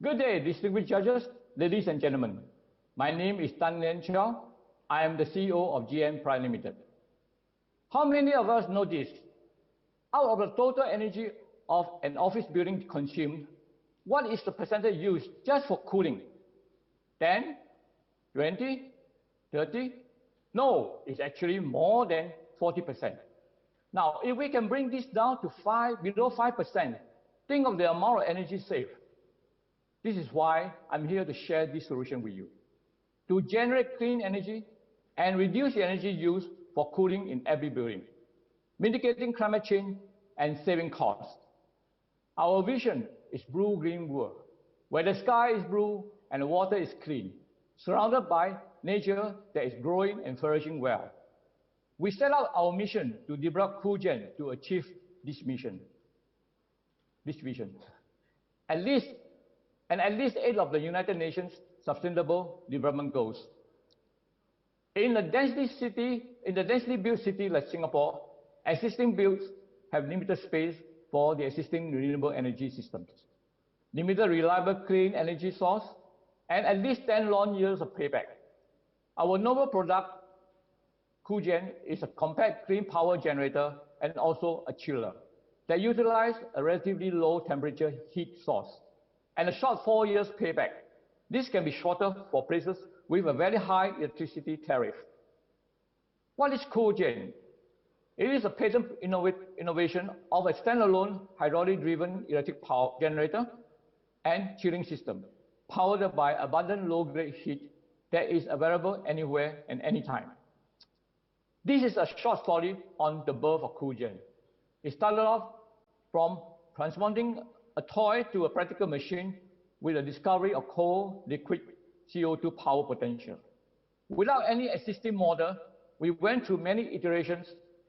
Good day, distinguished judges, ladies and gentlemen. My name is Tan Lien Chow. I am the CEO of GM Pte Ltd. How many of us know this? Out of the total energy of an office building consumed, what is the percentage used just for cooling? 10, 20, 30? No, it's actually more than 40%. Now, if we can bring this down to below 5%, think of the amount of energy saved. This is why I'm here to share this solution with you. To generate clean energy and reduce the energy used for cooling in every building, mitigating climate change and saving costs. Our vision is blue-green world, where the sky is blue and the water is clean, surrounded by nature that is growing and flourishing well. We set out our mission to develop CoolGen to achieve this vision. At least 8 of the United Nations Sustainable Development Goals. In a densely built city like Singapore, existing builds have limited space for the existing renewable energy systems, limited reliable clean energy source, and at least 10 long years of payback. Our novel product, CoolGen, is a compact clean power generator and also a chiller that utilizes a relatively low temperature heat source and a short 4 years payback. This can be shorter for places with a very high electricity tariff. What is CoolGen? It is a patent innovation of a standalone hydraulic-driven electric power generator and chilling system, powered by abundant low-grade heat that is available anywhere and anytime. This is a short story on the birth of CoolGen. It started off from transforming a toy to a practical machine with the discovery of cold liquid CO2 power potential. Without any existing model, we went through many iterations,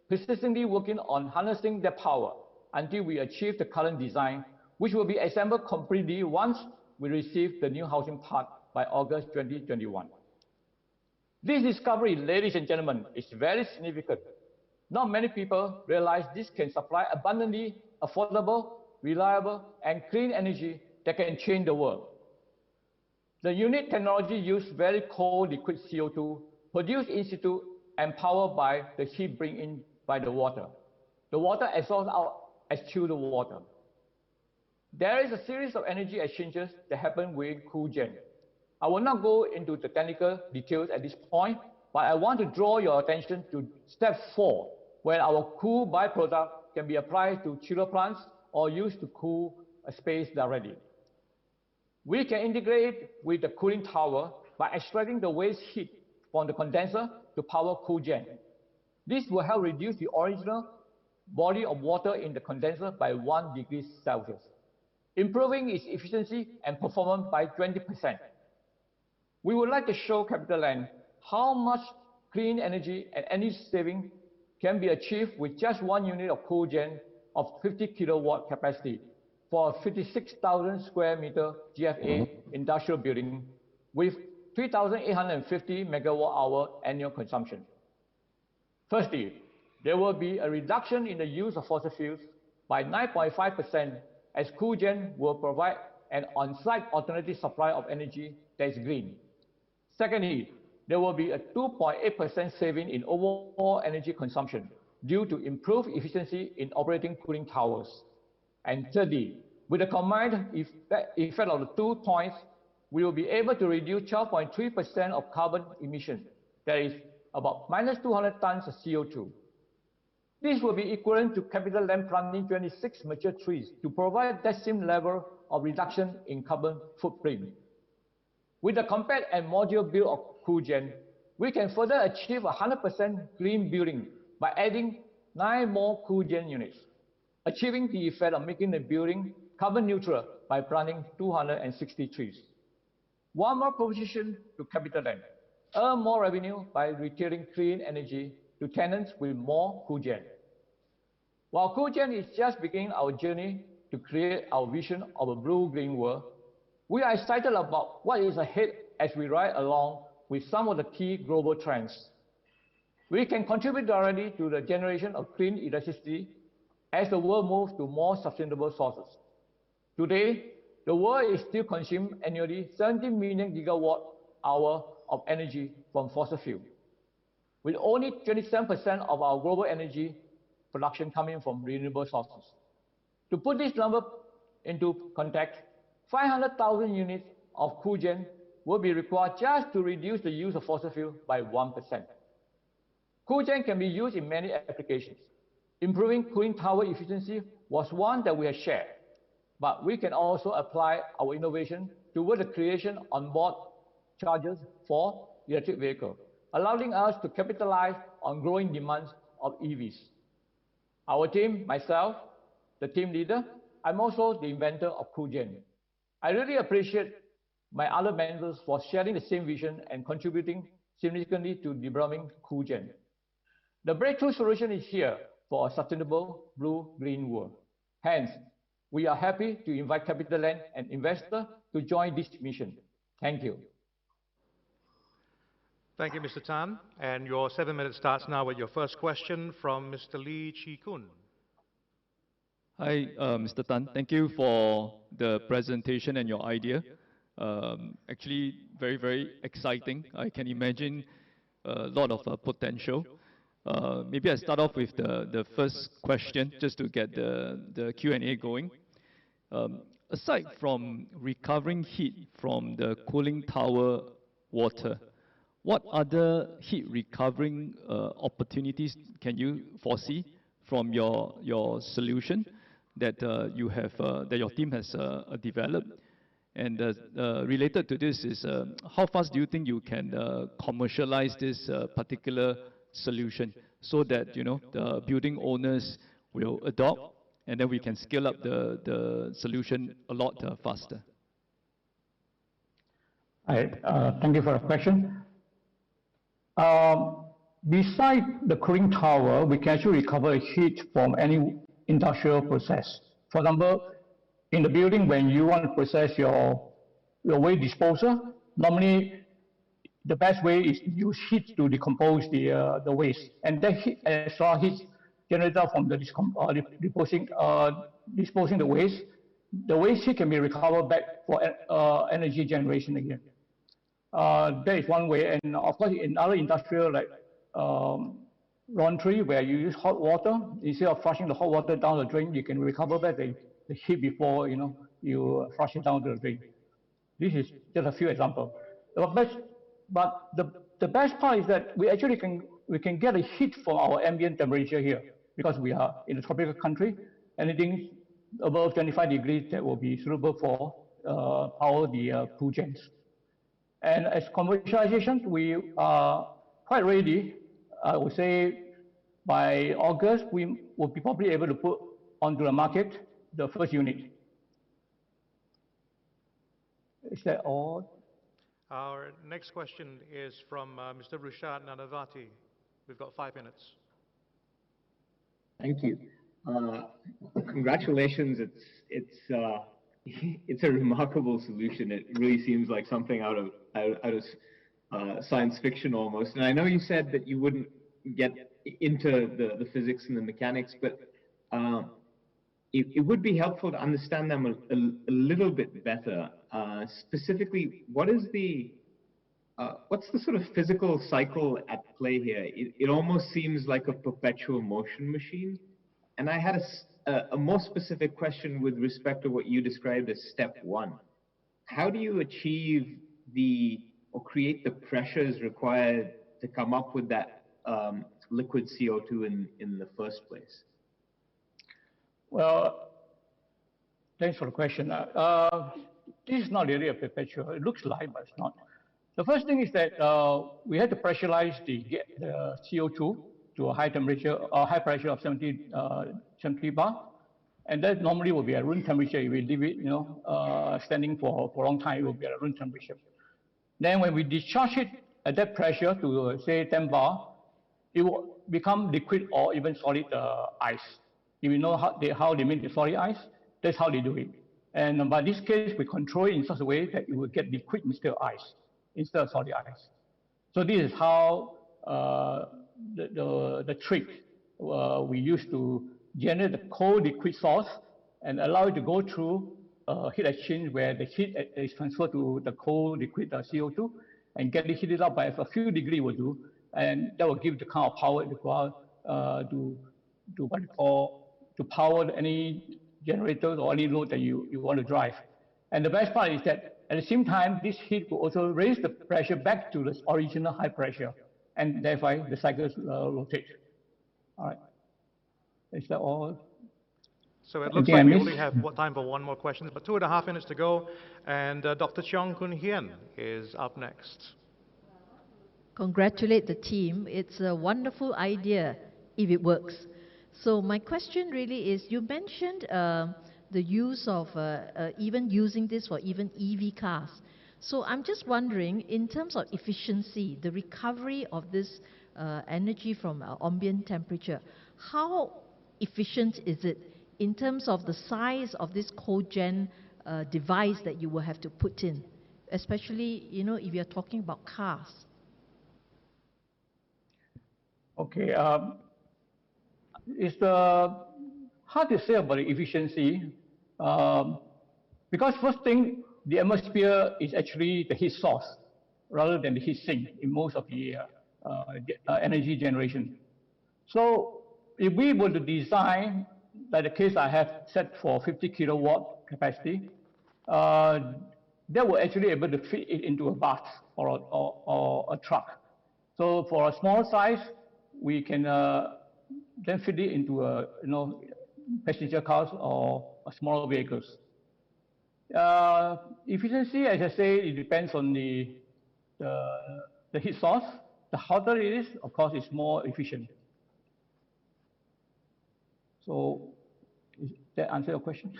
persistently working on harnessing that power until we achieved the current design, which will be assembled completely once we receive the new housing part by August 2021. This discovery, ladies and gentlemen, is very significant. Not many people realize this can supply abundantly affordable, reliable, and clean energy that can change the world. The unique technology uses very cold liquid CO2 produced in situ and powered by the heat bring in by the water. The water absorbs out as chilled water. There is a series of energy exchanges that happen with CoolGen. I will not go into the technical details at this point, but I want to draw your attention to step 4, where our cool byproduct can be applied to chiller plants or used to cool a space directly. We can integrate with the cooling tower by extracting the waste heat from the condenser to power CoolGen. This will help reduce the original body of water in the condenser by 1 degree Celsius, improving its efficiency and performance by 20%. We would like to show CapitaLand how much clean energy and energy saving can be achieved with just 1 unit of CoolGen of 50 kilowatt capacity for a 56,000 square meter GFA industrial building with 3,850 megawatt hour annual consumption. Firstly, there will be a reduction in the use of fossil fuels by 9.5% as CoolGen will provide an on-site alternative supply of energy that is green. Secondly, there will be a 2.8% saving in overall energy consumption due to improved efficiency in operating cooling towers. And thirdly, with the combined effect of the 2 points, we will be able to reduce 12.3% of carbon emission, that is about minus 200 tons of CO2. This will be equivalent to CapitaLand planting 26 mature trees to provide that same level of reduction in carbon footprint. With the compact and modular build of CoolGen, we can further achieve 100% green building by adding 9 more CoolGen units, achieving the effect of making the building carbon neutral by planting 260 trees. One more proposition to CapitaLand: earn more revenue by retailing clean energy to tenants with more CoolGen. While CoolGen is just beginning our journey to create our vision of a blue-green world, we are excited about what is ahead as we ride along with some of the key global trends. We can contribute directly to the generation of clean electricity as the world moves to more sustainable sources. Today, the world is still consuming annually 17 million gigawatt hour of energy from fossil fuel, with only 27% of our global energy production coming from renewable sources. To put this number into context, 500,000 units of cogen will be required just to reduce the use of fossil fuel by 1%. Cogen can be used in many applications. Improving cooling tower efficiency was one that we have shared, but we can also apply our innovation toward the creation on-board chargers for electric vehicles, allowing us to capitalize on growing demands of EVs. Our team, myself, the team leader, I'm also the inventor of cogen. I really appreciate my other members for sharing the same vision and contributing significantly to developing cogen. The breakthrough solution is here for a sustainable blue-green world. Hence, we are happy to invite CapitaLand and investors to join this mission. Thank you. Thank you, Mr. Tan. And your 7 minutes starts now with your first question from Mr. Lee Chi-kun. Hi, Mr. Tan. Thank you for the presentation and your idea. Actually, very, very exciting. I can imagine a lot of potential. Maybe I start off with the first question, just to get the Q&A going. Aside from recovering heat from the cooling tower water, what other heat recovering opportunities can you foresee from your solution that you have that your team has developed? And related to this is how fast do you think you can commercialize this particular solution so that the building owners will adopt, and then we can scale up the solution a lot faster? Thank you for the question. Besides the cooling tower, we can actually recover heat from any industrial process. For example, in the building, when you want to process your waste disposal, normally the best way is to use heat to decompose the waste, and that heat, extra heat generated from the disposing the waste. The waste heat can be recovered back for energy generation again. That is one way, and of course, in other industrial like laundry, where you use hot water, instead of flushing the hot water down the drain, you can recover back the heat before you flush it down the drain. This is just a few examples. But the best part is that we actually can get a heat from our ambient temperature here, because we are in a tropical country. Anything above 25 degrees that will be suitable for power the cogens. And as commercialization, we are quite ready. I would say by August, we will be probably able to put onto the market the first unit. Is that all? Our next question is from Mr. Rushad Nanavati. We've got 5 minutes. Thank you. Congratulations. It's a remarkable solution. It really seems like something out of science fiction almost. And I know you said that you wouldn't get into the physics and the mechanics, but it would be helpful to understand them a little bit better. Specifically, what's the sort of physical cycle at play here? It almost seems like a perpetual motion machine. And I had a more specific question with respect to what you described as step 1. How do you achieve or create the pressures required to come up with that liquid CO2 in the first place? Well, thanks for the question. This is not really a perpetual. It looks like, but it's not. The first thing is that we had to pressurize the CO2 to a high temperature, high pressure of 70 bar, and that normally will be at room temperature. If we leave it, standing for a long time, it will be at room temperature. Then when we discharge it at that pressure to say 10 bar, it will become liquid or even solid ice. If you know how they make the solid ice, that's how they do it. And by this case, we control it in such a way that it will get liquid instead of ice, instead of solid ice. So this is how the trick we use to generate the cold liquid source and allow it to go through heat exchange where the heat is transferred to the cold liquid CO2 and get it heated up by a few degrees will do, and that will give the kind of power required to what you call to power any generators or any load that you want to drive. And the best part is that at the same time, this heat will also raise the pressure back to the original high pressure, and therefore the cycles rotate. All right. Is that all? So it looks like we only have time for one more question, but 2.5 minutes to go. And Dr. Cheong Koon Hien is up next. Congratulate the team. It's a wonderful idea if it works. So my question really is, you mentioned the use of even using this for even EV cars. So I'm just wondering, in terms of efficiency, the recovery of this energy from ambient temperature, how efficient is it in terms of the size of this cogen device that you will have to put in, especially, you know, if you're talking about cars? Okay, it's hard to say about the efficiency because first thing, the atmosphere is actually the heat source rather than the heat sink in most of the energy generation. So if we were to design, like the case I have set for 50 kilowatt capacity, that will actually able to fit it into a bus or a truck. So for a small size, we can then fit it into a passenger cars or smaller vehicles. Efficiency, as I say, it depends on the heat source. The hotter it is, of course, it's more efficient. So, does that answer your question?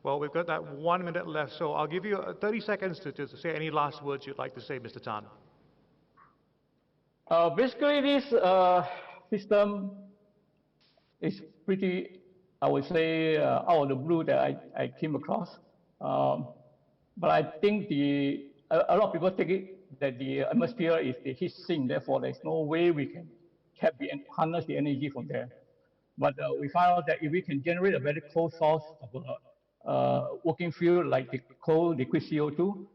Well, we've got that 1 minute left, so I'll give you 30 seconds to say any last words you'd like to say, Mr. Tan. Basically, this system is pretty, I would say, out of the blue that I came across. But I think a lot of people take it that the atmosphere is the heat sink, therefore there's no way we can harness the energy from there. But we found out that if we can generate a very close source of a working fuel like the cold liquid CO2,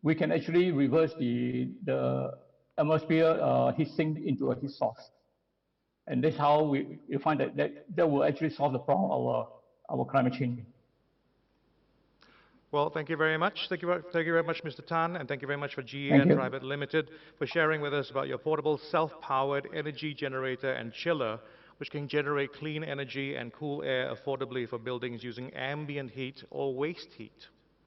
we can actually reverse the atmosphere heat sink into a heat source. And that's how we find that will actually solve the problem of our climate change. Well, thank you very much. Thank you very much, Mr. Tan, and thank you very much for GEN Private Limited for sharing with us about your portable self-powered energy generator and chiller, which can generate clean energy and cool air affordably for buildings using ambient heat or waste heat.